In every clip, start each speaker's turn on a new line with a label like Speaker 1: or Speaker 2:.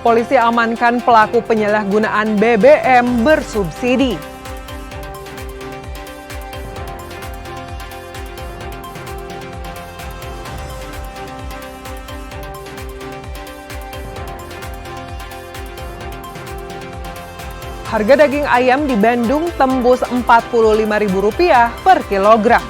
Speaker 1: Polisi amankan pelaku penyalahgunaan BBM bersubsidi. Harga daging ayam di Bandung tembus Rp45.000 per kilogram.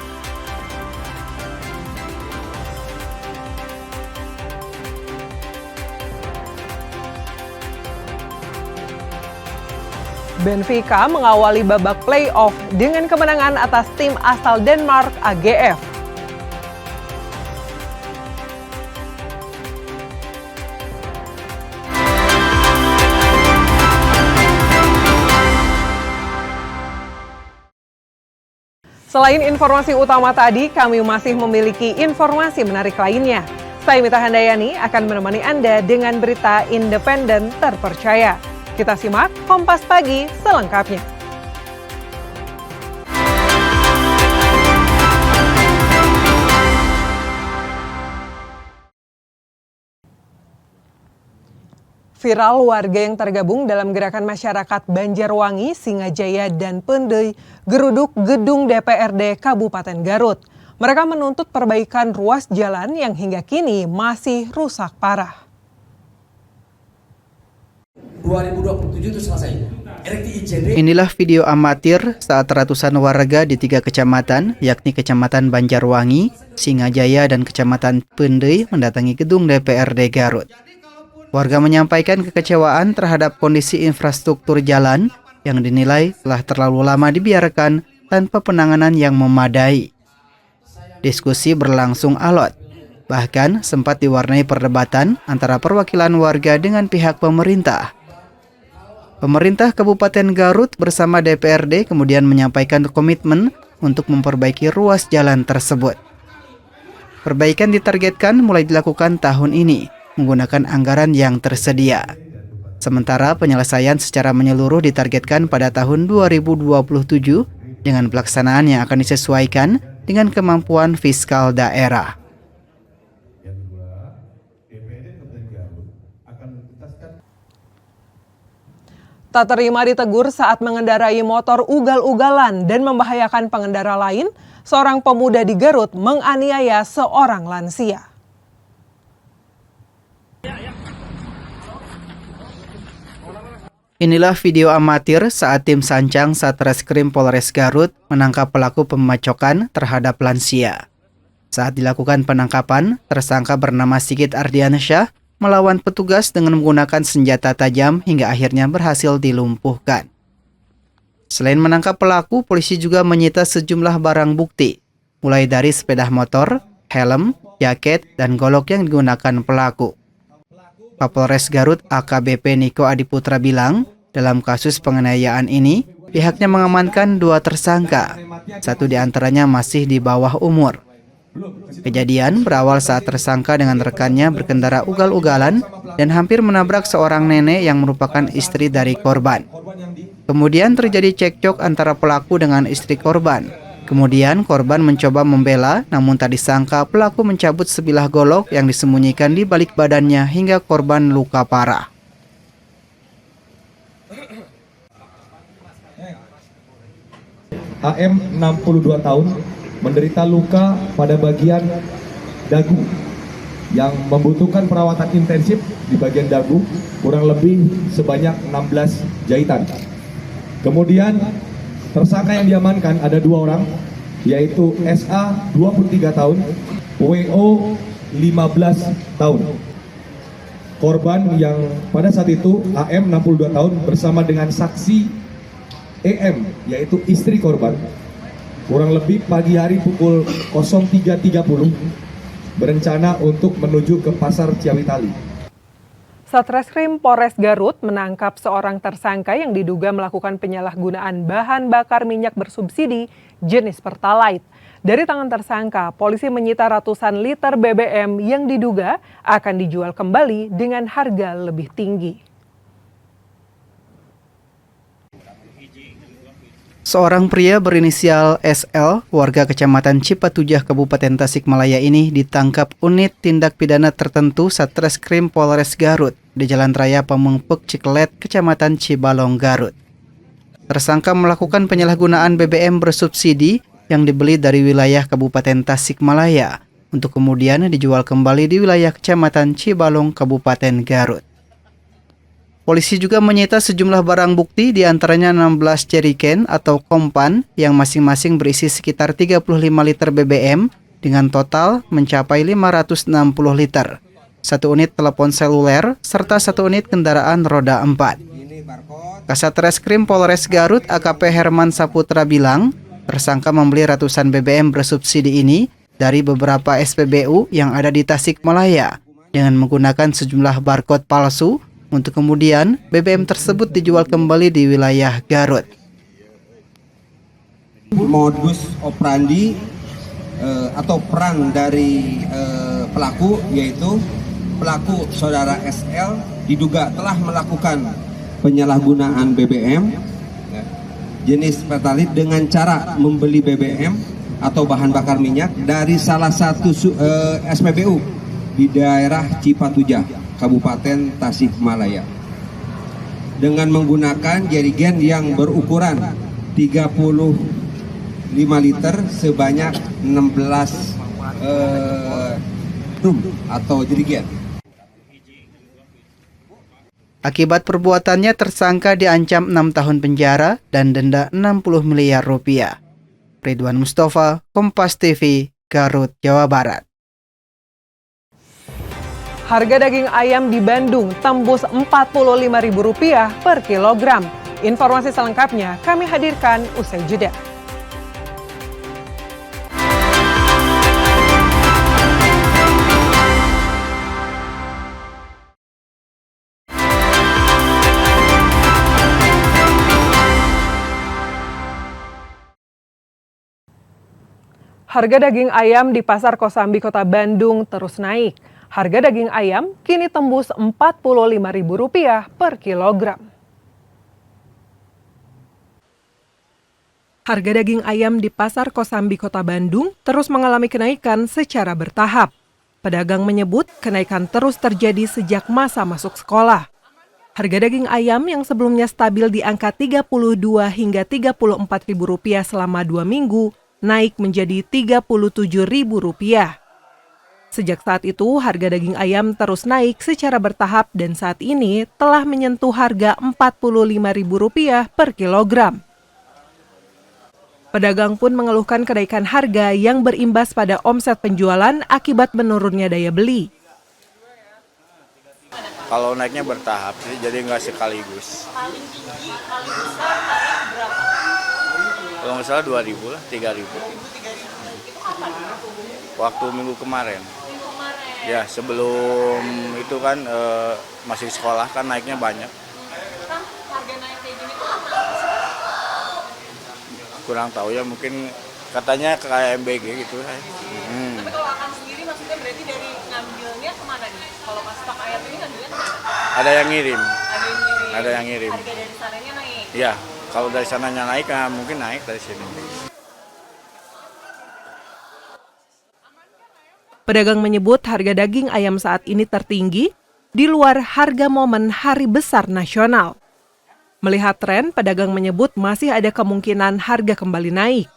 Speaker 1: Benfica mengawali babak play-off dengan kemenangan atas tim asal Denmark AGF. Selain informasi utama tadi, kami masih memiliki informasi menarik lainnya. Saya Mita Handayani akan menemani Anda dengan berita independen terpercaya. Kita simak Kompas Pagi selengkapnya. Viral warga yang tergabung dalam gerakan masyarakat Banjarwangi, Singajaya, dan Pendey geruduk gedung DPRD Kabupaten Garut. Mereka menuntut perbaikan ruas jalan yang hingga kini masih rusak parah.
Speaker 2: 2027 itu selesai.
Speaker 3: Inilah video amatir saat ratusan warga di 3 kecamatan, yakni Kecamatan Banjarwangi, Singajaya, dan Kecamatan Pendey mendatangi gedung DPRD Garut. Warga menyampaikan kekecewaan terhadap kondisi infrastruktur jalan yang dinilai telah terlalu lama dibiarkan tanpa penanganan yang memadai. Diskusi berlangsung alot, bahkan sempat diwarnai perdebatan antara perwakilan warga dengan pihak pemerintah. Pemerintah Kabupaten Garut bersama DPRD kemudian menyampaikan komitmen untuk memperbaiki ruas jalan tersebut. Perbaikan ditargetkan mulai dilakukan tahun ini menggunakan anggaran yang tersedia. Sementara penyelesaian secara menyeluruh ditargetkan pada tahun 2027 dengan pelaksanaan yang akan disesuaikan dengan kemampuan fiskal daerah.
Speaker 1: Tak terima ditegur saat mengendarai motor ugal-ugalan dan membahayakan pengendara lain, seorang pemuda di Garut menganiaya seorang lansia.
Speaker 3: Inilah video amatir saat tim Sancang Satreskrim Polres Garut menangkap pelaku pemacokan terhadap lansia. Saat dilakukan penangkapan, tersangka bernama Sigit Ardiansyah melawan petugas dengan menggunakan senjata tajam hingga akhirnya berhasil dilumpuhkan. Selain menangkap pelaku, polisi juga menyita sejumlah barang bukti, mulai dari sepeda motor, helm, jaket, dan golok yang digunakan pelaku. Kapolres Garut AKBP Niko Adiputra bilang, dalam kasus penganiayaan ini, pihaknya mengamankan 2 tersangka. 1 diantaranya masih di bawah umur. Kejadian berawal saat tersangka dengan rekannya berkendara ugal-ugalan dan hampir menabrak seorang nenek yang merupakan istri dari korban. Kemudian terjadi cekcok antara pelaku dengan istri korban. Kemudian korban mencoba membela, namun tak disangka pelaku mencabut sebilah golok yang disembunyikan di balik badannya hingga korban luka parah.
Speaker 4: AM 62 tahun menderita luka pada bagian dagu yang membutuhkan perawatan intensif di bagian dagu kurang lebih sebanyak 16 jahitan. Kemudian tersangka yang diamankan ada 2 orang, yaitu SA 23 tahun, WO 15 tahun. Korban yang pada saat itu AM 62 tahun bersama dengan saksi EM, yaitu istri korban, kurang lebih pagi hari pukul 03.30 berencana untuk menuju ke Pasar Ciawitali.
Speaker 1: Satreskrim Polres Garut menangkap seorang tersangka yang diduga melakukan penyalahgunaan bahan bakar minyak bersubsidi jenis Pertalite. Dari tangan tersangka, polisi menyita ratusan liter BBM yang diduga akan dijual kembali dengan harga lebih tinggi.
Speaker 3: Seorang pria berinisial SL, warga Kecamatan Cipatujah, Kabupaten Tasikmalaya ini ditangkap unit tindak pidana tertentu Satreskrim Polres Garut di Jalan Raya Pamengpek Ciklet, Kecamatan Cibalong, Garut. Tersangka melakukan penyalahgunaan BBM bersubsidi yang dibeli dari wilayah Kabupaten Tasikmalaya untuk kemudian dijual kembali di wilayah Kecamatan Cibalong, Kabupaten Garut. Polisi juga menyita sejumlah barang bukti, diantaranya 16 jerigen atau kompan yang masing-masing berisi sekitar 35 liter BBM dengan total mencapai 560 liter, 1 unit telepon seluler, serta 1 unit kendaraan roda 4. Kasat Reskrim Polres Garut AKP Herman Saputra bilang, tersangka membeli ratusan BBM bersubsidi ini dari beberapa SPBU yang ada di Tasikmalaya dengan menggunakan sejumlah barcode palsu untuk kemudian BBM tersebut dijual kembali di wilayah Garut.
Speaker 5: Modus operandi atau peran dari pelaku, yaitu pelaku saudara SL diduga telah melakukan penyalahgunaan BBM jenis Pertalite dengan cara membeli BBM atau bahan bakar minyak dari salah satu SPBU di daerah Cipatujah, Kabupaten Tasikmalaya, dengan menggunakan jerigen yang berukuran 35 liter sebanyak 16 drum atau jerigen.
Speaker 3: Akibat perbuatannya, tersangka diancam 6 tahun penjara dan denda 60 miliar rupiah. Ridwan Mustafa, Kompas TV, Garut, Jawa Barat.
Speaker 1: Harga daging ayam di Bandung tembus Rp45.000 per kilogram. Informasi selengkapnya kami hadirkan usai jeda. Harga daging ayam di Pasar Kosambi, Kota Bandung terus naik. Harga daging ayam kini tembus Rp45.000 per kilogram. Harga daging ayam di Pasar Kosambi, Kota Bandung terus mengalami kenaikan secara bertahap. Pedagang menyebut kenaikan terus terjadi sejak masa masuk sekolah. Harga daging ayam yang sebelumnya stabil di angka Rp32 hingga Rp34.000 selama 2 minggu, naik menjadi Rp37.000. Sejak saat itu, harga daging ayam terus naik secara bertahap dan saat ini telah menyentuh harga Rp45.000 per kilogram. Pedagang pun mengeluhkan kenaikan harga yang berimbas pada omset penjualan akibat menurunnya daya beli.
Speaker 6: Kalau naiknya bertahap sih, jadi nggak sekaligus. Kalau nggak salah 2.000 lah, 3.000. Waktu minggu kemarin. Ya, sebelum itu kan masih sekolah kan naiknya banyak.
Speaker 7: Harga naik kayak gini tuh
Speaker 6: Kurang tahu ya, mungkin katanya kayak MBG gitu.
Speaker 7: Tapi kalau akan sendiri maksudnya berarti dari ngambilnya kemana nih? Kalau pas stok ayam ini ngambilnya kemana?
Speaker 6: Ada yang ngirim.
Speaker 7: Ada yang ngirim. Harga dari sananya naik?
Speaker 6: Ya, kalau dari sananya naik, nah mungkin naik dari sini.
Speaker 1: Pedagang menyebut harga daging ayam saat ini tertinggi di luar harga momen Hari Besar Nasional. Melihat tren, pedagang menyebut masih ada kemungkinan harga kembali naik.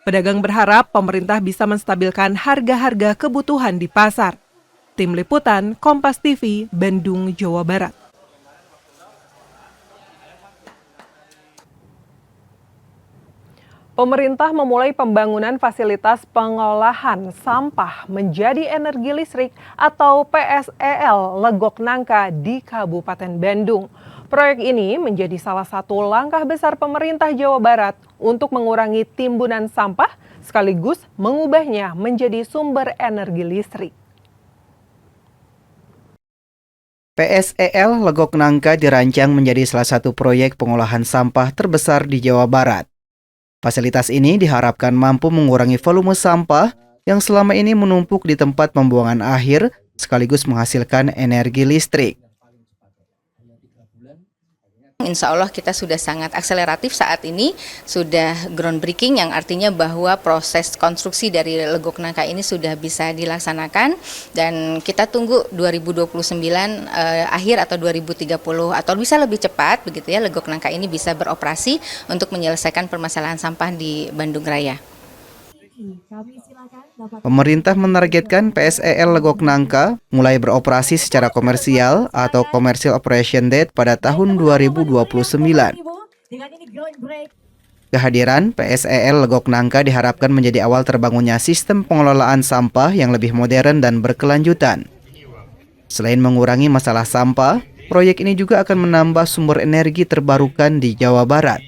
Speaker 1: Pedagang berharap pemerintah bisa menstabilkan harga-harga kebutuhan di pasar. Tim Liputan, Kompas TV, Bandung, Jawa Barat. Pemerintah memulai pembangunan fasilitas pengolahan sampah menjadi energi listrik atau PSEL Legok Nangka di Kabupaten Bandung. Proyek ini menjadi salah satu langkah besar pemerintah Jawa Barat untuk mengurangi timbunan sampah sekaligus mengubahnya menjadi sumber energi listrik.
Speaker 3: PSEL Legok Nangka dirancang menjadi salah satu proyek pengolahan sampah terbesar di Jawa Barat. Fasilitas ini diharapkan mampu mengurangi volume sampah yang selama ini menumpuk di tempat pembuangan akhir sekaligus menghasilkan energi listrik.
Speaker 8: Insya Allah kita sudah sangat akseleratif saat ini, sudah groundbreaking yang artinya bahwa proses konstruksi dari legok nangka ini sudah bisa dilaksanakan dan kita tunggu 2029 akhir atau 2030 atau bisa lebih cepat begitu ya, legok nangka ini bisa beroperasi untuk menyelesaikan permasalahan sampah di Bandung Raya.
Speaker 3: Pemerintah menargetkan PSEL Legok Nangka mulai beroperasi secara komersial atau Commercial Operation Date pada tahun 2029. Kehadiran PSEL Legok Nangka diharapkan menjadi awal terbangunnya sistem pengelolaan sampah yang lebih modern dan berkelanjutan. Selain mengurangi masalah sampah, proyek ini juga akan menambah sumber energi terbarukan di Jawa Barat.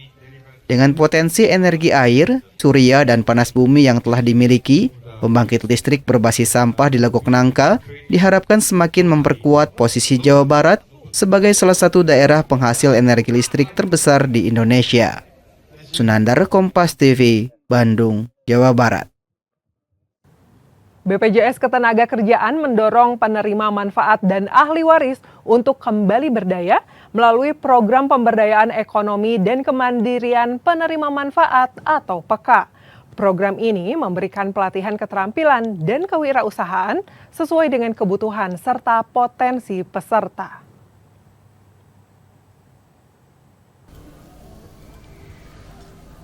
Speaker 3: Dengan potensi energi air, surya, dan panas bumi yang telah dimiliki, pembangkit listrik berbasis sampah di Legok Nangka diharapkan semakin memperkuat posisi Jawa Barat sebagai salah satu daerah penghasil energi listrik terbesar di Indonesia. Sunandar, Kompas TV, Bandung, Jawa Barat.
Speaker 1: BPJS Ketenagakerjaan mendorong penerima manfaat dan ahli waris untuk kembali berdaya melalui program pemberdayaan ekonomi dan kemandirian penerima manfaat atau PEKA. Program ini memberikan pelatihan keterampilan dan kewirausahaan sesuai dengan kebutuhan serta potensi peserta.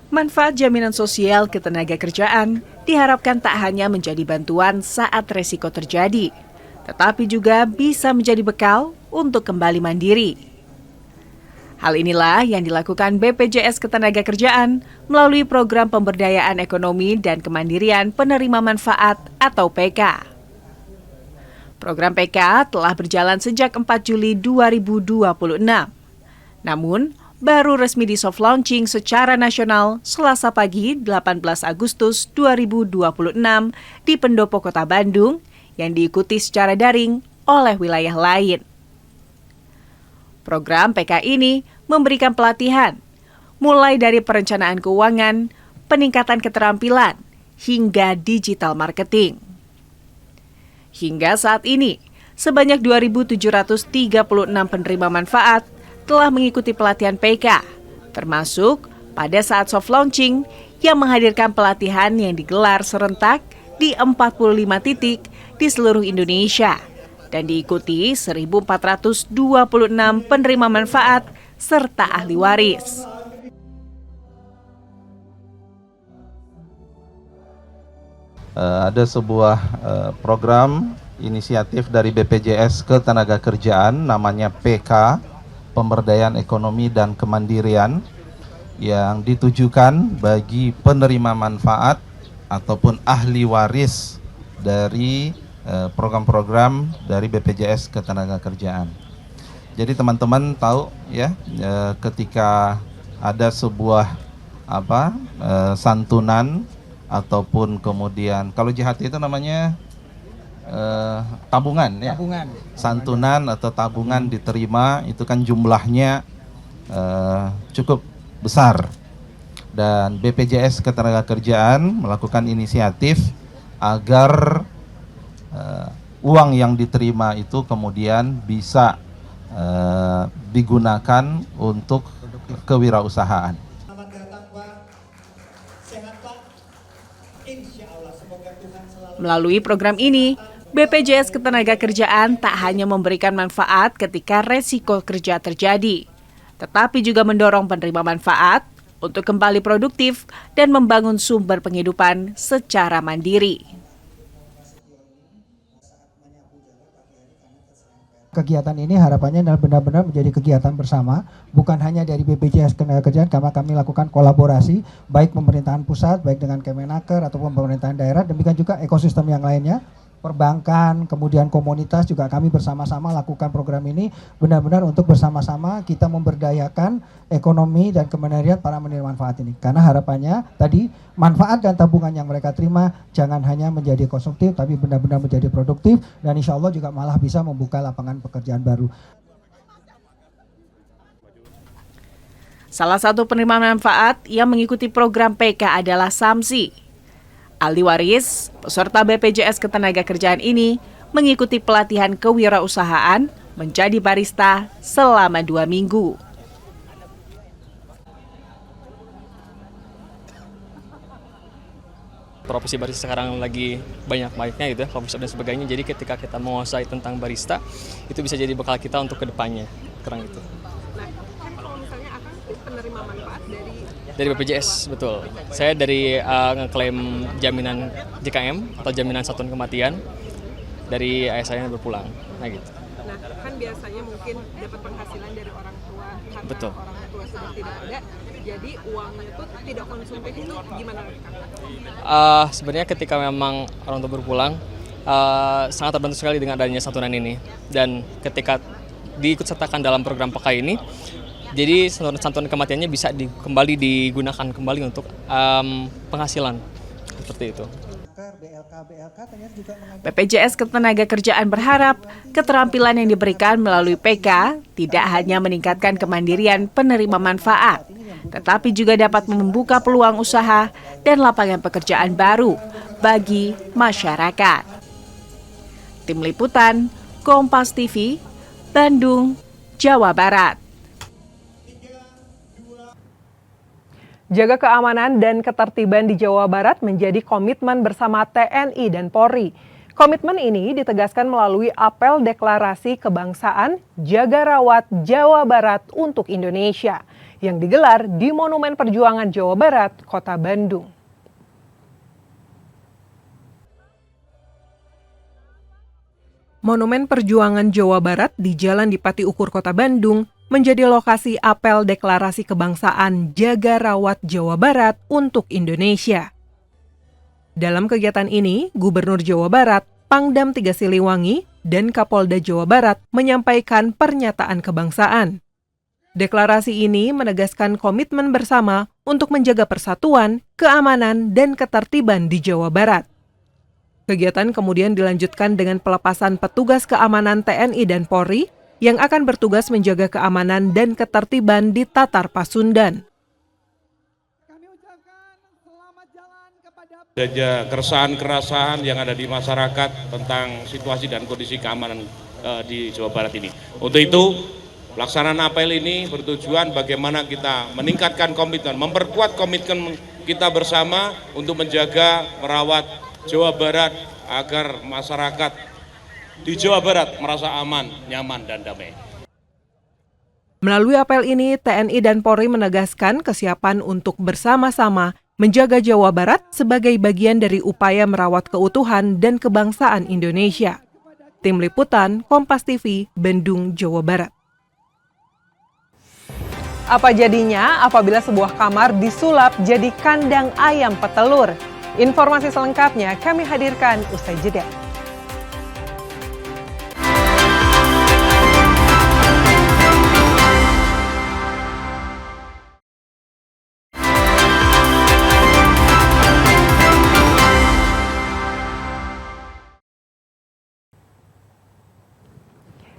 Speaker 9: Manfaat jaminan sosial ketenagakerjaan diharapkan tak hanya menjadi bantuan saat resiko terjadi, tetapi juga bisa menjadi bekal untuk kembali mandiri. Hal inilah yang dilakukan BPJS Ketenagakerjaan melalui program pemberdayaan ekonomi dan kemandirian penerima manfaat atau PK. Program PK telah berjalan sejak 4 Juli 2026. Namun, baru resmi di soft launching secara nasional Selasa pagi 18 Agustus 2026 di Pendopo Kota Bandung yang diikuti secara daring oleh wilayah lain. Program PK ini memberikan pelatihan mulai dari perencanaan keuangan, peningkatan keterampilan, hingga digital marketing. Hingga saat ini, sebanyak 2.736 penerima manfaat telah mengikuti pelatihan PK, termasuk pada saat soft launching yang menghadirkan pelatihan yang digelar serentak di 45 titik di seluruh Indonesia dan diikuti 1.426 penerima manfaat serta ahli waris.
Speaker 10: Ada sebuah program inisiatif dari BPJS Ketenagakerjaan namanya PK, Pemberdayaan Ekonomi dan Kemandirian, yang ditujukan bagi penerima manfaat ataupun ahli waris dari program-program dari BPJS Ketenagakerjaan. Jadi teman-teman tahu ya, ketika ada sebuah santunan ataupun kemudian kalau JHT itu namanya tabungan ya. Santunan atau tabungan diterima itu kan jumlahnya cukup besar. Dan BPJS Ketenagakerjaan melakukan inisiatif agar uang yang diterima itu kemudian bisa digunakan untuk kewirausahaan.
Speaker 9: Melalui program ini, BPJS Ketenagakerjaan tak hanya memberikan manfaat ketika resiko kerja terjadi, tetapi juga mendorong penerima manfaat untuk kembali produktif dan membangun sumber penghidupan secara mandiri.
Speaker 11: Kegiatan ini harapannya adalah benar-benar menjadi kegiatan bersama, bukan hanya dari BPJS Ketenagakerjaan, karena kami lakukan kolaborasi baik pemerintahan pusat, baik dengan Kemenaker ataupun pemerintahan daerah, demikian juga ekosistem yang lainnya, perbankan, kemudian komunitas juga kami bersama-sama lakukan program ini benar-benar untuk bersama-sama kita memberdayakan ekonomi dan kemandirian para penerima manfaat ini. Karena harapannya tadi manfaat dan tabungan yang mereka terima jangan hanya menjadi konsumtif tapi benar-benar menjadi produktif dan insya Allah juga malah bisa membuka lapangan pekerjaan baru.
Speaker 9: Salah satu penerima manfaat yang mengikuti program PK adalah Samsi. Ahli waris, peserta BPJS Ketenagakerjaan ini mengikuti pelatihan kewirausahaan menjadi barista selama 2 minggu.
Speaker 12: profesi barista sekarang lagi banyak-banyaknya gitu ya, coffee shop dan sebagainya. Jadi ketika kita menguasai tentang barista, itu bisa jadi bekal kita untuk kedepannya. Kurang itu.
Speaker 7: Nah, kan kalau misalnya akan penerima manfaat
Speaker 12: Dari BPJS, betul. Saya dari ngeklaim jaminan JKM atau jaminan satuan kematian dari ayah saya yang berpulang. Nah gitu.
Speaker 7: Nah, kan biasanya mungkin dapat penghasilan dari orang tua karena
Speaker 12: Betul.
Speaker 7: orang tua sudah tidak ada, jadi uangnya itu tidak konsumtif, itu gimana Kang?
Speaker 12: Sebenarnya ketika memang orang tua berpulang, sangat terbantu sekali dengan adanya santunan ini. Dan ketika diikut sertakan dalam program PKI ini, jadi santunan kematiannya bisa kembali digunakan kembali untuk penghasilan seperti itu.
Speaker 9: BPJS Ketenagakerjaan berharap keterampilan yang diberikan melalui PK tidak hanya meningkatkan kemandirian penerima manfaat, tetapi juga dapat membuka peluang usaha dan lapangan pekerjaan baru bagi masyarakat. Tim Liputan, Kompas TV, Bandung, Jawa Barat.
Speaker 1: Jaga keamanan dan ketertiban di Jawa Barat menjadi komitmen bersama TNI dan Polri. Komitmen ini ditegaskan melalui apel deklarasi kebangsaan Jaga Rawat Jawa Barat untuk Indonesia yang digelar di Monumen Perjuangan Jawa Barat, Kota Bandung. Monumen Perjuangan Jawa Barat di Jalan Dipati Ukur, Kota Bandung menjadi lokasi apel deklarasi kebangsaan Jaga Rawat Jawa Barat untuk Indonesia. Dalam kegiatan ini, Gubernur Jawa Barat, Pangdam 3 Siliwangi, dan Kapolda Jawa Barat menyampaikan pernyataan kebangsaan. Deklarasi ini menegaskan komitmen bersama untuk menjaga persatuan, keamanan, dan ketertiban di Jawa Barat. Kegiatan kemudian dilanjutkan dengan pelepasan petugas keamanan TNI dan Polri yang akan bertugas menjaga keamanan dan ketertiban di Tatar Pasundan.
Speaker 13: Ada keresahan-keresahan yang ada di masyarakat tentang situasi dan kondisi keamanan di Jawa Barat ini. Untuk itu, pelaksanaan apel ini bertujuan bagaimana kita meningkatkan komitmen, memperkuat komitmen kita bersama untuk menjaga, merawat Jawa Barat agar masyarakat di Jawa Barat merasa aman, nyaman, dan damai.
Speaker 1: Melalui apel ini, TNI dan Polri menegaskan kesiapan untuk bersama-sama menjaga Jawa Barat sebagai bagian dari upaya merawat keutuhan dan kebangsaan Indonesia. Tim Liputan, Kompas TV, Bandung, Jawa Barat. Apa jadinya apabila sebuah kamar disulap jadi kandang ayam petelur? Informasi selengkapnya kami hadirkan usai jeda.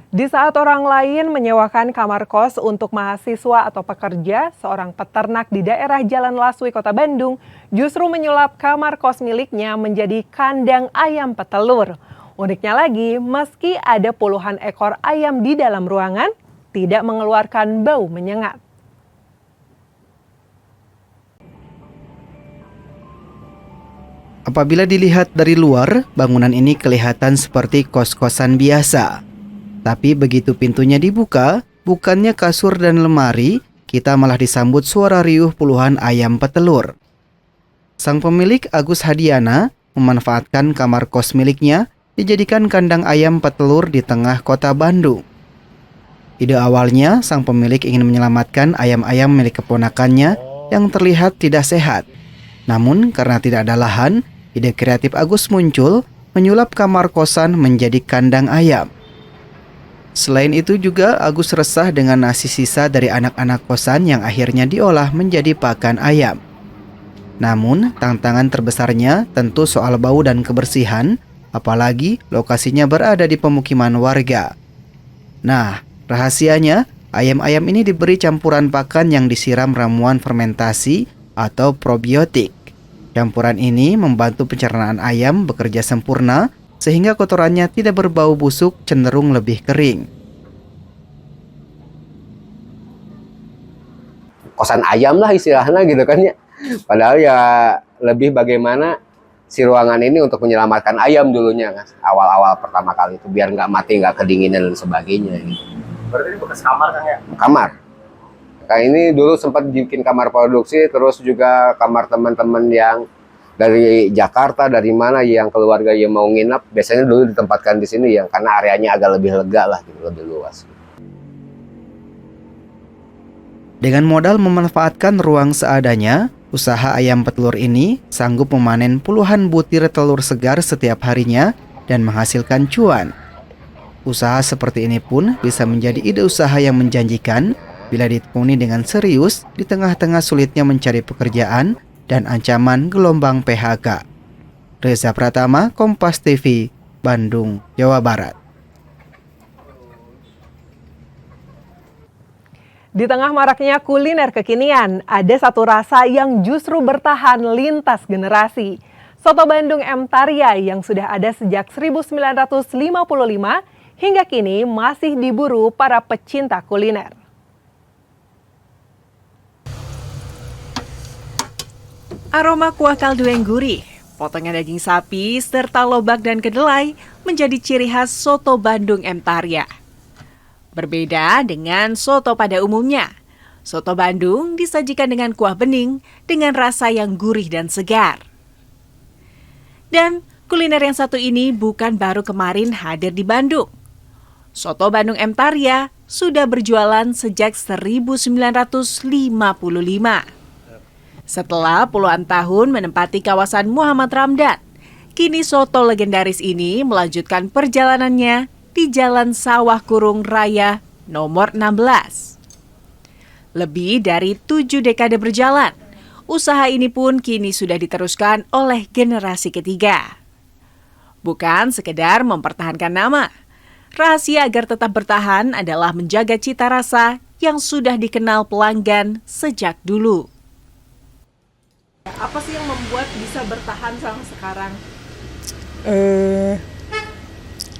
Speaker 1: Di saat orang lain menyewakan kamar kos untuk mahasiswa atau pekerja, seorang peternak di daerah Jalan Laswi, Kota Bandung, justru menyulap kamar kos miliknya menjadi kandang ayam petelur. Uniknya lagi, meski ada puluhan ekor ayam di dalam ruangan, tidak mengeluarkan bau menyengat.
Speaker 3: Apabila dilihat dari luar, bangunan ini kelihatan seperti kos-kosan biasa. Tapi begitu pintunya dibuka, bukannya kasur dan lemari, kita malah disambut suara riuh puluhan ayam petelur. Sang pemilik, Agus Hadiana, memanfaatkan kamar kos miliknya dijadikan kandang ayam petelur di tengah kota Bandung. Ide awalnya, sang pemilik ingin menyelamatkan ayam-ayam milik keponakannya yang terlihat tidak sehat. Namun karena tidak ada lahan, ide kreatif Agus muncul menyulap kamar kosan menjadi kandang ayam. Selain itu juga Agus resah dengan nasi sisa dari anak-anak kosan yang akhirnya diolah menjadi pakan ayam. Namun tantangan terbesarnya tentu soal bau dan kebersihan, apalagi lokasinya berada di pemukiman warga. Nah, rahasianya ayam-ayam ini diberi campuran pakan yang disiram ramuan fermentasi atau probiotik. Campuran ini membantu pencernaan ayam bekerja sempurna sehingga kotorannya tidak berbau busuk, cenderung lebih kering.
Speaker 14: Kosan ayam lah istilahnya gitu kan ya. Padahal ya lebih bagaimana si ruangan ini untuk menyelamatkan ayam dulunya kan, awal-awal pertama kali itu biar nggak mati, nggak kedinginan dan sebagainya. Gitu.
Speaker 15: Berarti ini bekas kamar kan ya?
Speaker 14: Kamar. Nah, ini dulu sempat bikin kamar produksi, terus juga kamar teman-teman yang dari Jakarta, dari mana yang keluarga yang mau nginap, biasanya dulu ditempatkan di sini yang karena areanya agak lebih lega lah, gitu, lebih luas.
Speaker 3: Dengan modal memanfaatkan ruang seadanya, usaha ayam petelur ini sanggup memanen puluhan butir telur segar setiap harinya dan menghasilkan cuan. Usaha seperti ini pun bisa menjadi ide usaha yang menjanjikan bila ditekuni dengan serius di tengah-tengah sulitnya mencari pekerjaan dan ancaman gelombang PHK. Reza Pratama, Kompas TV, Bandung, Jawa Barat.
Speaker 1: Di tengah maraknya kuliner kekinian, ada satu rasa yang justru bertahan lintas generasi. Soto Bandung M. Tarya yang sudah ada sejak 1955 hingga kini masih diburu para pecinta kuliner.
Speaker 9: Aroma kuah kaldu yang gurih, potongan daging sapi, serta lobak dan kedelai menjadi ciri khas Soto Bandung M. Tarya. Berbeda dengan soto pada umumnya, soto Bandung disajikan dengan kuah bening dengan rasa yang gurih dan segar. Dan kuliner yang satu ini bukan baru kemarin hadir di Bandung. Soto Bandung M. Tarya sudah berjualan sejak 1955. Setelah puluhan tahun menempati kawasan Muhammad Ramdan, kini soto legendaris ini melanjutkan perjalanannya di Jalan Sawah Kurung Raya nomor 16. Lebih dari 7 dekade berjalan, usaha ini pun kini sudah diteruskan oleh generasi ketiga. Bukan sekedar mempertahankan nama, rahasia agar tetap bertahan adalah menjaga cita rasa yang sudah dikenal pelanggan sejak dulu.
Speaker 7: Apa sih yang membuat bisa bertahan sampai sekarang?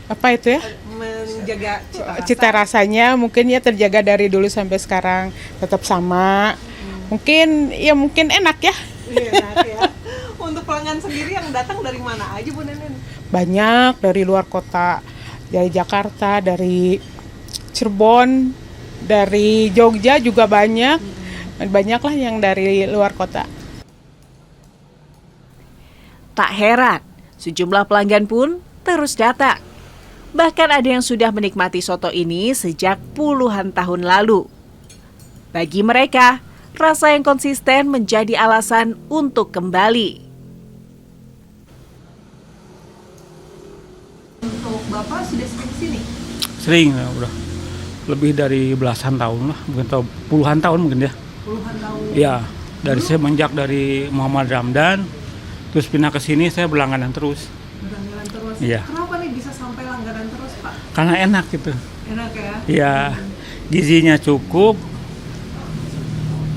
Speaker 16: Apa itu ya?
Speaker 7: Menjaga
Speaker 16: cita rasanya mungkin ya terjaga dari dulu sampai sekarang tetap sama. Mungkin enak ya.
Speaker 7: Enak ya. Untuk pelanggan sendiri yang datang dari mana aja Bu Nenen?
Speaker 16: Banyak dari luar kota, dari Jakarta, dari Cirebon, dari Jogja juga banyak. Banyaklah yang dari luar kota.
Speaker 9: Tak heran, sejumlah pelanggan pun terus datang. Bahkan ada yang sudah menikmati soto ini sejak puluhan tahun lalu. Bagi mereka, rasa yang konsisten menjadi alasan untuk kembali.
Speaker 7: Untuk Bapak sudah sering sini?
Speaker 17: Sering, ya, udah lebih dari belasan tahun lah, mungkin puluhan tahun mungkin ya.
Speaker 7: Puluhan tahun?
Speaker 17: Iya, dari semenjak dari Muhammad Ramdan, terus pindah ke sini saya berlangganan terus.
Speaker 7: Berlangganan terus?
Speaker 17: Iya.
Speaker 7: Kenapa nih bisa sampai langganan terus Pak?
Speaker 17: Karena enak gitu.
Speaker 7: Enak ya?
Speaker 17: Iya, gizinya cukup,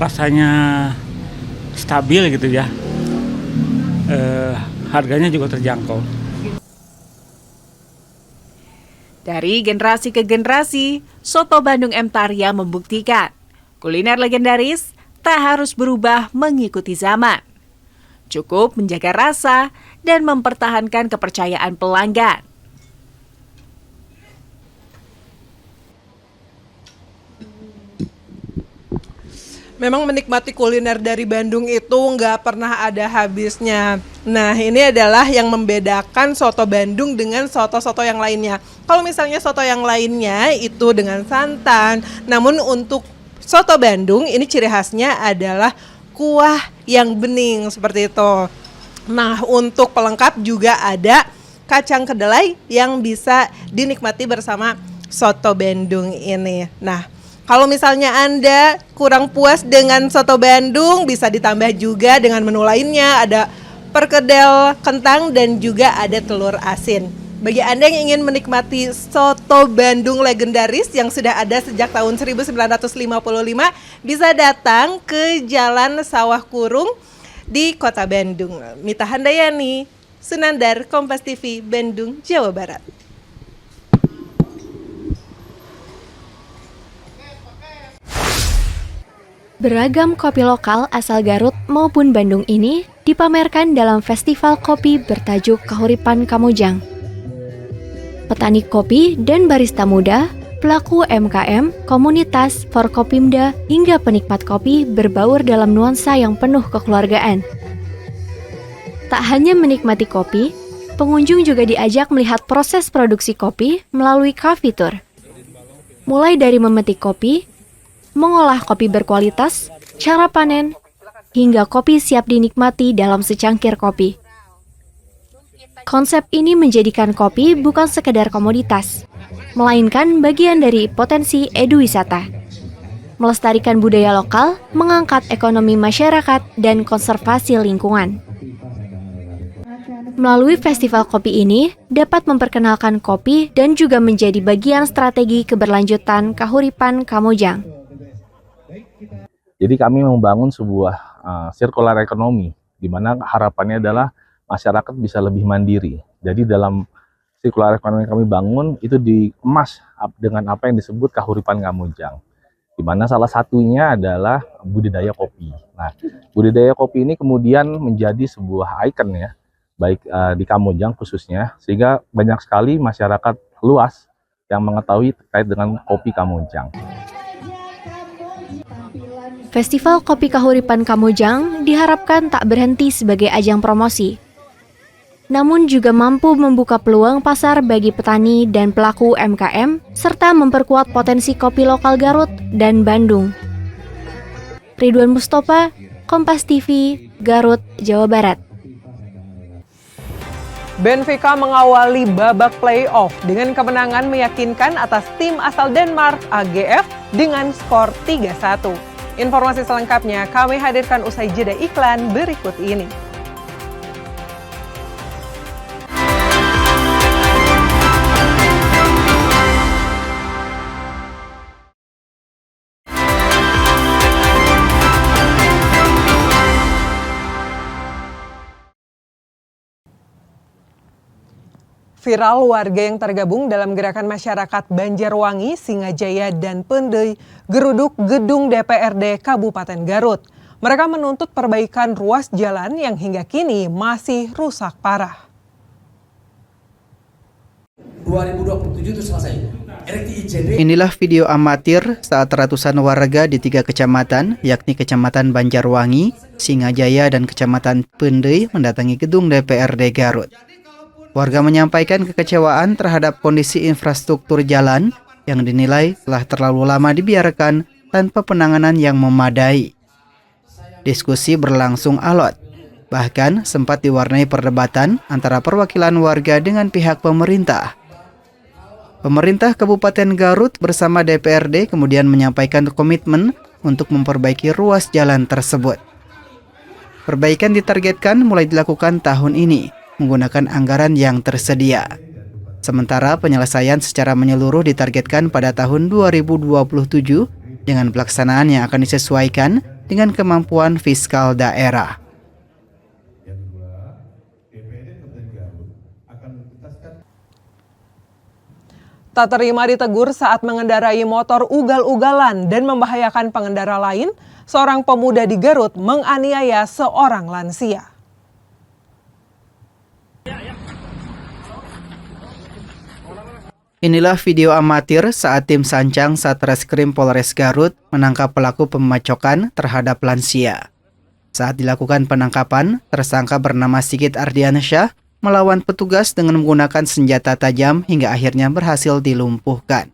Speaker 17: rasanya stabil gitu ya. Harganya juga terjangkau.
Speaker 9: Dari generasi ke generasi, Soto Bandung M. Tarya membuktikan kuliner legendaris tak harus berubah mengikuti zaman. Cukup menjaga rasa dan mempertahankan kepercayaan pelanggan.
Speaker 7: Memang menikmati kuliner dari Bandung itu nggak pernah ada habisnya. Nah, ini adalah yang membedakan soto Bandung dengan soto-soto yang lainnya. Kalau misalnya soto yang lainnya itu dengan santan, namun untuk soto Bandung ini ciri khasnya adalah kuah yang bening seperti itu. Nah, untuk pelengkap juga ada kacang kedelai yang bisa dinikmati bersama soto Bandung ini. Nah, kalau misalnya Anda kurang puas dengan soto Bandung, bisa ditambah juga dengan menu lainnya. Ada perkedel kentang dan juga ada telur asin. Bagi Anda yang ingin menikmati soto Bandung legendaris yang sudah ada sejak tahun 1955, bisa datang ke Jalan Sawah Kurung di Kota Bandung. Mita Handayani, Sunandar, Kompas TV, Bandung, Jawa Barat.
Speaker 18: Beragam kopi lokal asal Garut maupun Bandung ini dipamerkan dalam festival kopi bertajuk Kahuripan Kamojang. Petani kopi dan barista muda, pelaku UMKM, komunitas, Forkopimda, hingga penikmat kopi berbaur dalam nuansa yang penuh kekeluargaan. Tak hanya menikmati kopi, pengunjung juga diajak melihat proses produksi kopi melalui coffee tour. Mulai dari memetik kopi, mengolah kopi berkualitas, cara panen, hingga kopi siap dinikmati dalam secangkir kopi. Konsep ini menjadikan kopi bukan sekedar komoditas, melainkan bagian dari potensi eduwisata. Melestarikan budaya lokal, mengangkat ekonomi masyarakat, dan konservasi lingkungan. Melalui festival kopi ini, dapat memperkenalkan kopi dan juga menjadi bagian strategi keberlanjutan Kahuripan Kamojang.
Speaker 19: Jadi kami membangun sebuah circular economy, di mana harapannya adalah masyarakat bisa lebih mandiri. Jadi dalam circular economy kami bangun, itu dikemas dengan apa yang disebut Kahuripan Kamojang. Di mana salah satunya adalah budidaya kopi. Nah, budidaya kopi ini kemudian menjadi sebuah ikon ya, baik di Kamojang khususnya, sehingga banyak sekali masyarakat luas yang mengetahui terkait dengan kopi Kamojang.
Speaker 18: Festival Kopi Kahuripan Kamojang diharapkan tak berhenti sebagai ajang promosi, namun juga mampu membuka peluang pasar bagi petani dan pelaku UMKM, serta memperkuat potensi kopi lokal Garut dan Bandung. Ridwan Mustofa, Kompas TV, Garut, Jawa Barat.
Speaker 1: Benfica mengawali babak play-off dengan kemenangan meyakinkan atas tim asal Denmark AGF dengan skor 3-1. Informasi selengkapnya kami hadirkan usai jeda iklan berikut ini. Viral warga yang tergabung dalam gerakan masyarakat Banjarwangi, Singajaya, dan Pendey geruduk gedung DPRD Kabupaten Garut. Mereka menuntut perbaikan ruas jalan yang hingga kini masih rusak parah.
Speaker 2: 2027 itu selesai.
Speaker 3: Inilah video amatir saat ratusan warga di 3 kecamatan, yakni Kecamatan Banjarwangi, Singajaya, dan Kecamatan Pendey mendatangi gedung DPRD Garut. Warga menyampaikan kekecewaan terhadap kondisi infrastruktur jalan yang dinilai telah terlalu lama dibiarkan tanpa penanganan yang memadai. Diskusi berlangsung alot, bahkan sempat diwarnai perdebatan antara perwakilan warga dengan pihak pemerintah. Pemerintah Kabupaten Garut bersama DPRD kemudian menyampaikan komitmen untuk memperbaiki ruas jalan tersebut. Perbaikan ditargetkan mulai dilakukan tahun ini menggunakan anggaran yang tersedia. Sementara penyelesaian secara menyeluruh ditargetkan pada tahun 2027 dengan pelaksanaan yang akan disesuaikan dengan kemampuan fiskal daerah.
Speaker 1: Tak terima ditegur saat mengendarai motor ugal-ugalan dan membahayakan pengendara lain, seorang pemuda di Garut menganiaya seorang lansia.
Speaker 3: Inilah video amatir saat tim Sancang Satreskrim Polres Garut menangkap pelaku pemacokan terhadap lansia. Saat dilakukan penangkapan, tersangka bernama Sigit Ardiansyah melawan petugas dengan menggunakan senjata tajam hingga akhirnya berhasil dilumpuhkan.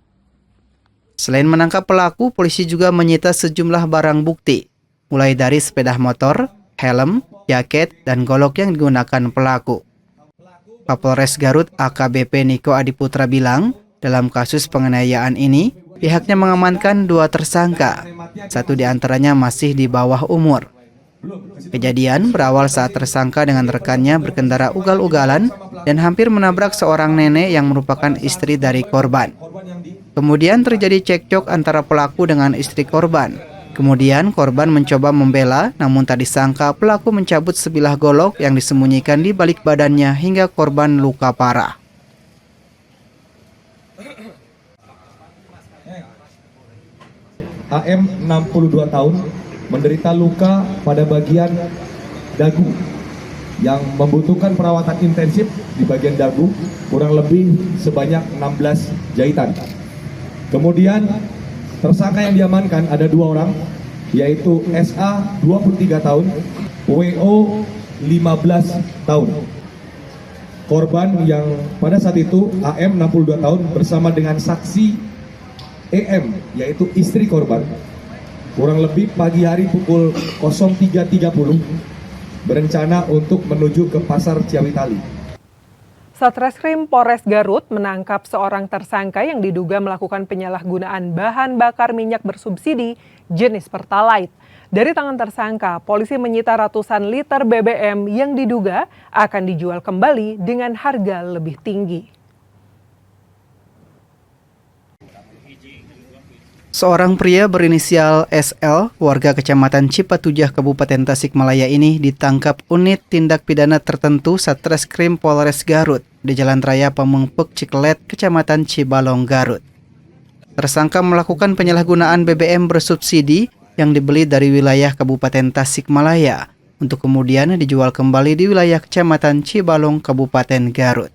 Speaker 3: Selain menangkap pelaku, polisi juga menyita sejumlah barang bukti, mulai dari sepeda motor, helm, jaket, dan golok yang digunakan pelaku. Kapolres Garut AKBP Niko Adiputra bilang, dalam kasus penganiayaan ini, pihaknya mengamankan 2 tersangka. 1 diantaranya masih di bawah umur. Kejadian berawal saat tersangka dengan rekannya berkendara ugal-ugalan dan hampir menabrak seorang nenek yang merupakan istri dari korban. Kemudian terjadi cekcok antara pelaku dengan istri korban. Kemudian korban mencoba membela, namun tak disangka pelaku mencabut sebilah golok yang disembunyikan di balik badannya hingga korban luka parah.
Speaker 4: AM 62 tahun menderita luka pada bagian dagu yang membutuhkan perawatan intensif di bagian dagu, kurang lebih sebanyak 16 jahitan. Kemudian tersangka yang diamankan ada 2 orang, yaitu SA 23 tahun, WO 15 tahun. Korban yang pada saat itu AM 62 tahun bersama dengan saksi EM, yaitu istri korban, kurang lebih pagi hari pukul 03.30 berencana untuk menuju ke Pasar Ciawitali.
Speaker 1: Satreskrim Polres Garut menangkap seorang tersangka yang diduga melakukan penyalahgunaan bahan bakar minyak bersubsidi jenis Pertalite. Dari tangan tersangka, polisi menyita ratusan liter BBM yang diduga akan dijual kembali dengan harga lebih tinggi.
Speaker 3: Seorang pria berinisial SL, warga Kecamatan Cipatujah, Kabupaten Tasikmalaya ini ditangkap unit tindak pidana tertentu Satreskrim Polres Garut di Jalan Raya Pamengpek Ciklet, Kecamatan Cibalong, Garut. Tersangka melakukan penyalahgunaan BBM bersubsidi yang dibeli dari wilayah Kabupaten Tasikmalaya untuk kemudian dijual kembali di wilayah Kecamatan Cibalong, Kabupaten Garut.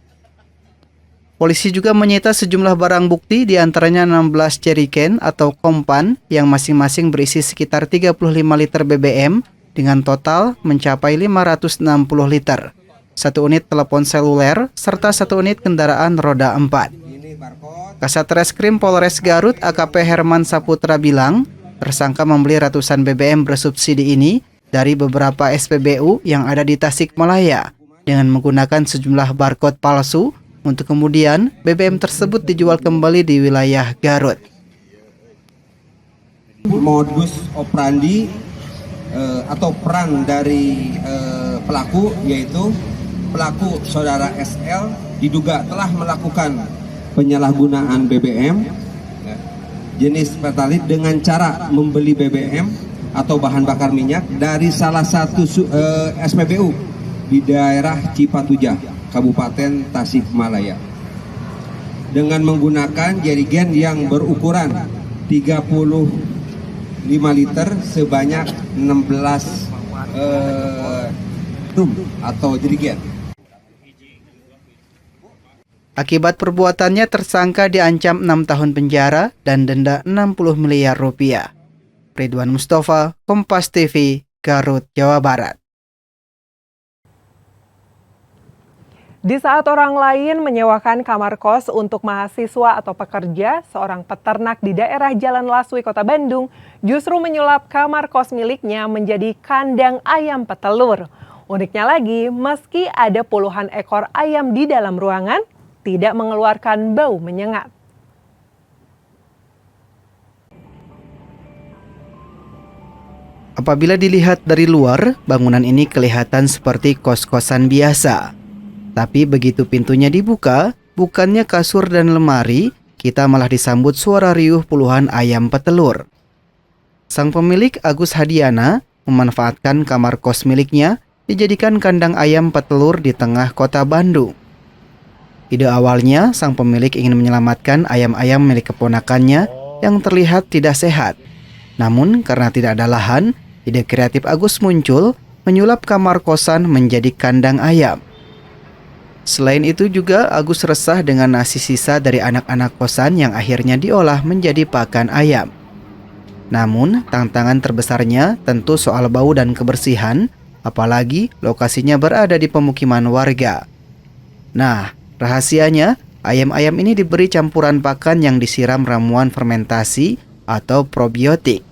Speaker 3: Polisi juga menyita sejumlah barang bukti, diantaranya 16 jerigen atau kompan yang masing-masing berisi sekitar 35 liter BBM dengan total mencapai 560 liter, 1 unit telepon seluler, serta 1 unit kendaraan roda 4. Kasat Reskrim Polres Garut AKP Herman Saputra bilang, tersangka membeli ratusan BBM bersubsidi ini dari beberapa SPBU yang ada di Tasikmalaya dengan menggunakan sejumlah barcode palsu untuk kemudian BBM tersebut dijual kembali di wilayah Garut.
Speaker 5: Modus operandi atau peran dari pelaku, yaitu pelaku saudara SL diduga telah melakukan penyalahgunaan BBM jenis Pertalite dengan cara membeli BBM atau bahan bakar minyak dari salah satu SPBU di daerah Cipatujah, Kabupaten Tasikmalaya, dengan menggunakan jerigen yang berukuran 35 liter sebanyak 16 drum atau jerigen.
Speaker 3: Akibat perbuatannya, tersangka diancam 6 tahun penjara dan denda 60 miliar rupiah. Ridwan Mustafa, Kompas TV, Garut, Jawa Barat.
Speaker 1: Di saat orang lain menyewakan kamar kos untuk mahasiswa atau pekerja, seorang peternak di daerah Jalan Laswi, Kota Bandung, justru menyulap kamar kos miliknya menjadi kandang ayam petelur. Uniknya lagi, meski ada puluhan ekor ayam di dalam ruangan, tidak mengeluarkan bau menyengat.
Speaker 3: Apabila dilihat dari luar, bangunan ini kelihatan seperti kos-kosan biasa. Tapi begitu pintunya dibuka, bukannya kasur dan lemari, kita malah disambut suara riuh puluhan ayam petelur. Sang pemilik, Agus Hadiana, memanfaatkan kamar kos miliknya dijadikan kandang ayam petelur di tengah kota Bandung. Ide awalnya, sang pemilik ingin menyelamatkan ayam-ayam milik keponakannya yang terlihat tidak sehat. Namun karena tidak ada lahan, ide kreatif Agus muncul menyulap kamar kosan menjadi kandang ayam. Selain itu juga Agus resah dengan nasi sisa dari anak-anak kosan yang akhirnya diolah menjadi pakan ayam. Namun tantangan terbesarnya tentu soal bau dan kebersihan, apalagi lokasinya berada di pemukiman warga. Nah, rahasianya ayam-ayam ini diberi campuran pakan yang disiram ramuan fermentasi atau probiotik.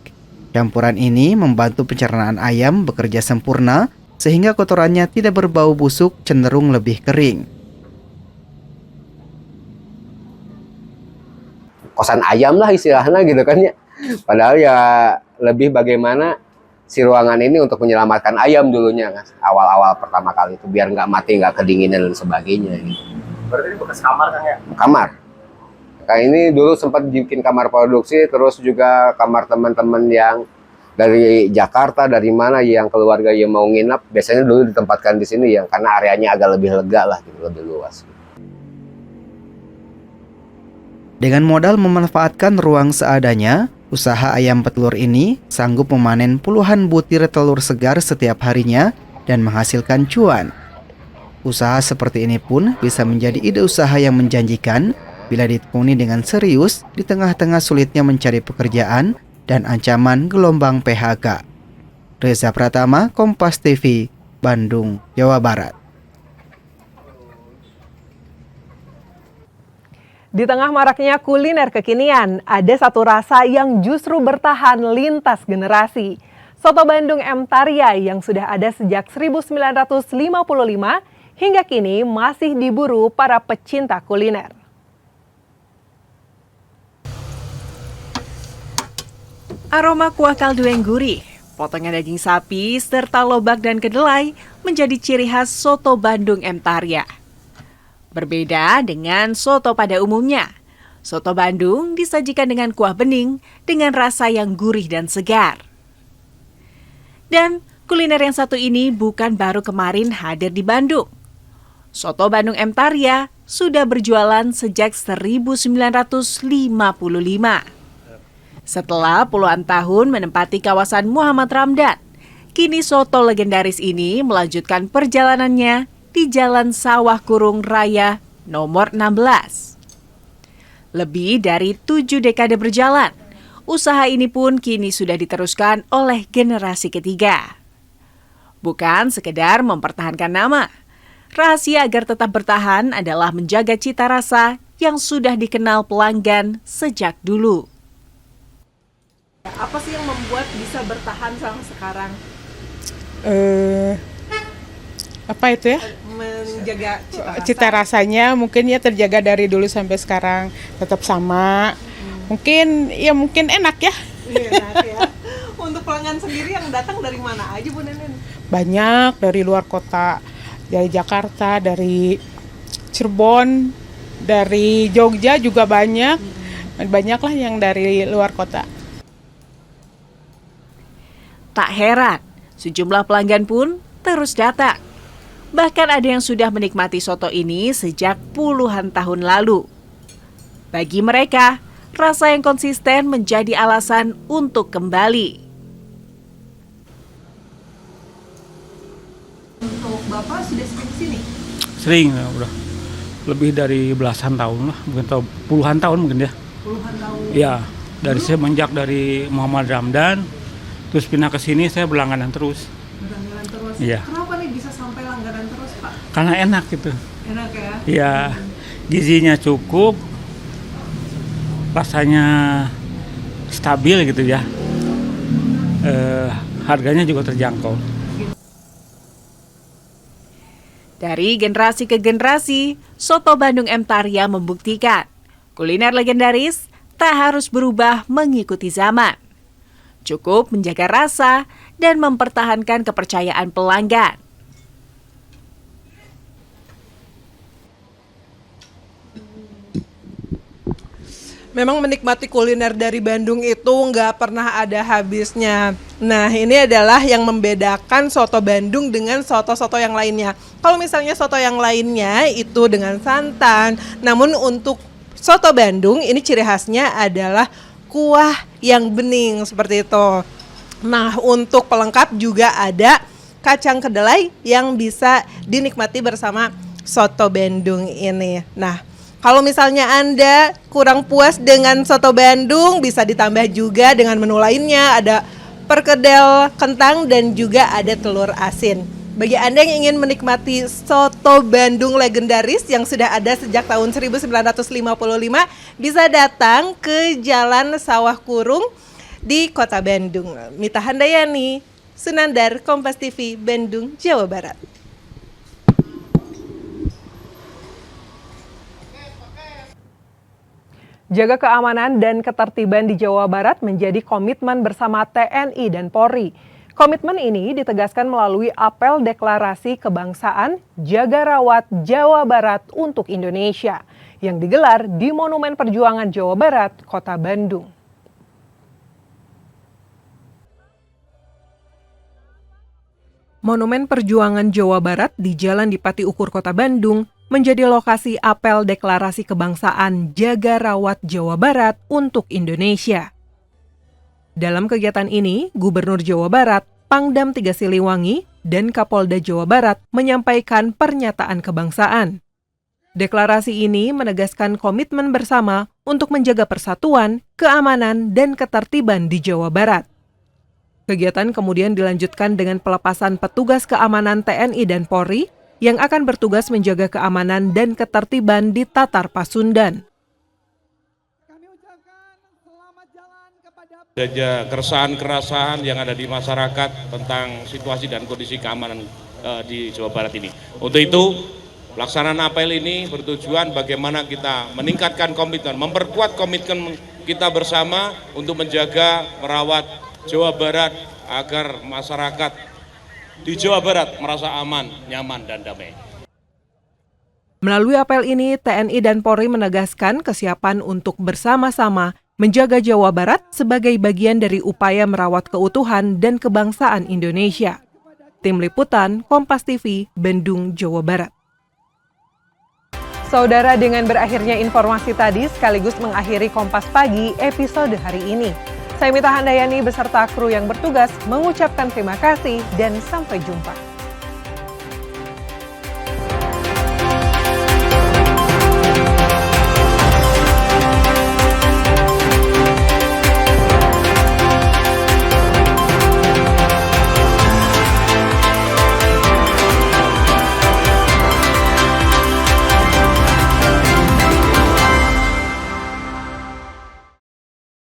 Speaker 3: Campuran ini membantu pencernaan ayam bekerja sempurna sehingga kotorannya tidak berbau busuk, cenderung lebih kering.
Speaker 14: Kosan ayam lah istilahnya gitu kan ya. Padahal ya lebih bagaimana si ruangan ini untuk menyelamatkan ayam dulunya kan. Awal-awal pertama kali itu biar nggak mati, nggak kedinginan dan sebagainya gitu.
Speaker 15: Berarti ini bekas kamar kan ya?
Speaker 14: Kamar. Kayak ini dulu sempat bikin kamar produksi, terus juga kamar teman-teman yang dari Jakarta, dari mana yang keluarga yang mau nginap, biasanya dulu ditempatkan di sini ya, karena areanya agak lebih lega lah, gitu, lebih luas.
Speaker 3: Dengan modal memanfaatkan ruang seadanya, usaha ayam petelur ini sanggup memanen puluhan butir telur segar setiap harinya dan menghasilkan cuan Usaha seperti ini pun bisa menjadi ide usaha yang menjanjikan bila ditekuni dengan serius di tengah-tengah sulitnya mencari pekerjaan dan ancaman gelombang PHK. Reza Pratama, Kompas TV, Bandung, Jawa Barat.
Speaker 1: Di tengah maraknya kuliner kekinian, ada satu rasa yang justru bertahan lintas generasi. Soto Bandung M. Tarya yang sudah ada sejak 1955 hingga kini masih diburu para pecinta kuliner.
Speaker 9: Aroma kuah kaldu yang gurih, potongan daging sapi, serta lobak dan kedelai menjadi ciri khas Soto Bandung M. Tarya. Berbeda dengan soto pada umumnya, Soto Bandung disajikan dengan kuah bening dengan rasa yang gurih dan segar. Dan kuliner yang satu ini bukan baru kemarin hadir di Bandung. Soto Bandung M. Tarya sudah berjualan sejak 1955. Setelah puluhan tahun menempati kawasan Muhammad Ramdan, kini soto legendaris ini melanjutkan perjalanannya di Jalan Sawah Kurung Raya nomor 16. Lebih dari 7 dekade berjalan, usaha ini pun kini sudah diteruskan oleh generasi ketiga. Bukan sekedar mempertahankan nama, rahasia agar tetap bertahan adalah menjaga cita rasa yang sudah dikenal pelanggan sejak dulu.
Speaker 7: Apa sih yang membuat bisa bertahan sampai sekarang?
Speaker 16: Apa itu ya?
Speaker 7: Menjaga
Speaker 16: Cita rasanya mungkin ya terjaga dari dulu sampai sekarang tetap sama. Mungkin enak ya.
Speaker 7: Enak ya. Untuk pelanggan sendiri yang datang dari mana aja Bu Nenen?
Speaker 16: Banyak dari luar kota, dari Jakarta, dari Cirebon, dari Jogja juga banyak. Banyaklah yang dari luar kota.
Speaker 9: Tak heran, sejumlah pelanggan pun terus datang. Bahkan ada yang sudah menikmati soto ini sejak puluhan tahun lalu. Bagi mereka, rasa yang konsisten menjadi alasan untuk kembali.
Speaker 7: Untuk Bapak sudah sering kesini?
Speaker 17: Sering, ya, udah lebih dari belasan tahun lah, mungkin atau puluhan tahun mungkin ya.
Speaker 7: Puluhan tahun?
Speaker 17: Ya, dari semenjak dari Muhammad Ramdan, terus pindah ke sini saya berlangganan terus.
Speaker 7: Berlangganan terus?
Speaker 17: Iya.
Speaker 7: Kenapa nih bisa sampai langganan terus Pak?
Speaker 17: Karena enak gitu.
Speaker 7: Enak ya?
Speaker 17: Iya, gizinya cukup, rasanya stabil gitu ya. Harganya juga terjangkau.
Speaker 9: Dari generasi ke generasi, Soto Bandung M. Tarya membuktikan kuliner legendaris tak harus berubah mengikuti zaman. Cukup menjaga rasa dan mempertahankan kepercayaan pelanggan.
Speaker 7: Memang menikmati kuliner dari Bandung itu nggak pernah ada habisnya. Nah, ini adalah yang membedakan soto Bandung dengan soto-soto yang lainnya. Kalau misalnya soto yang lainnya itu dengan santan, namun untuk soto Bandung ini ciri khasnya adalah kuah yang bening seperti itu. Nah, untuk pelengkap juga ada kacang kedelai yang bisa dinikmati bersama soto Bandung ini. Nah, kalau misalnya Anda kurang puas dengan soto Bandung, bisa ditambah juga dengan menu lainnya, ada perkedel kentang dan juga ada telur asin. Bagi Anda yang ingin menikmati soto Bandung legendaris yang sudah ada sejak tahun 1955, bisa datang ke Jalan Sawah Kurung di Kota Bandung. Mita Handayani, Sunandar, Kompas TV, Bandung, Jawa Barat.
Speaker 1: Jaga keamanan dan ketertiban di Jawa Barat menjadi komitmen bersama TNI dan Polri. Komitmen ini ditegaskan melalui apel deklarasi kebangsaan Jaga Rawat Jawa Barat untuk Indonesia yang digelar di Monumen Perjuangan Jawa Barat, Kota Bandung. Monumen Perjuangan Jawa Barat di Jalan Dipati Ukur, Kota Bandung menjadi lokasi apel deklarasi kebangsaan Jaga Rawat Jawa Barat untuk Indonesia. Dalam kegiatan ini, Gubernur Jawa Barat, Pangdam 3 Siliwangi, dan Kapolda Jawa Barat menyampaikan pernyataan kebangsaan. Deklarasi ini menegaskan komitmen bersama untuk menjaga persatuan, keamanan, dan ketertiban di Jawa Barat. Kegiatan kemudian dilanjutkan dengan pelepasan petugas keamanan TNI dan Polri yang akan bertugas menjaga keamanan dan ketertiban di Tatar Pasundan.
Speaker 13: Ada keresahan-keresahan yang ada di masyarakat tentang situasi dan kondisi keamanan di Jawa Barat ini. Untuk itu, pelaksanaan apel ini bertujuan bagaimana kita meningkatkan komitmen, memperkuat komitmen kita bersama untuk menjaga, merawat Jawa Barat agar masyarakat di Jawa Barat merasa aman, nyaman, dan damai.
Speaker 1: Melalui apel ini, TNI dan Polri menegaskan kesiapan untuk bersama-sama menjaga Jawa Barat sebagai bagian dari upaya merawat keutuhan dan kebangsaan Indonesia. Tim Liputan, Kompas TV, Bandung, Jawa Barat. Saudara, dengan berakhirnya informasi tadi sekaligus mengakhiri Kompas Pagi episode hari ini. Saya Mita Handayani beserta kru yang bertugas mengucapkan terima kasih dan sampai jumpa.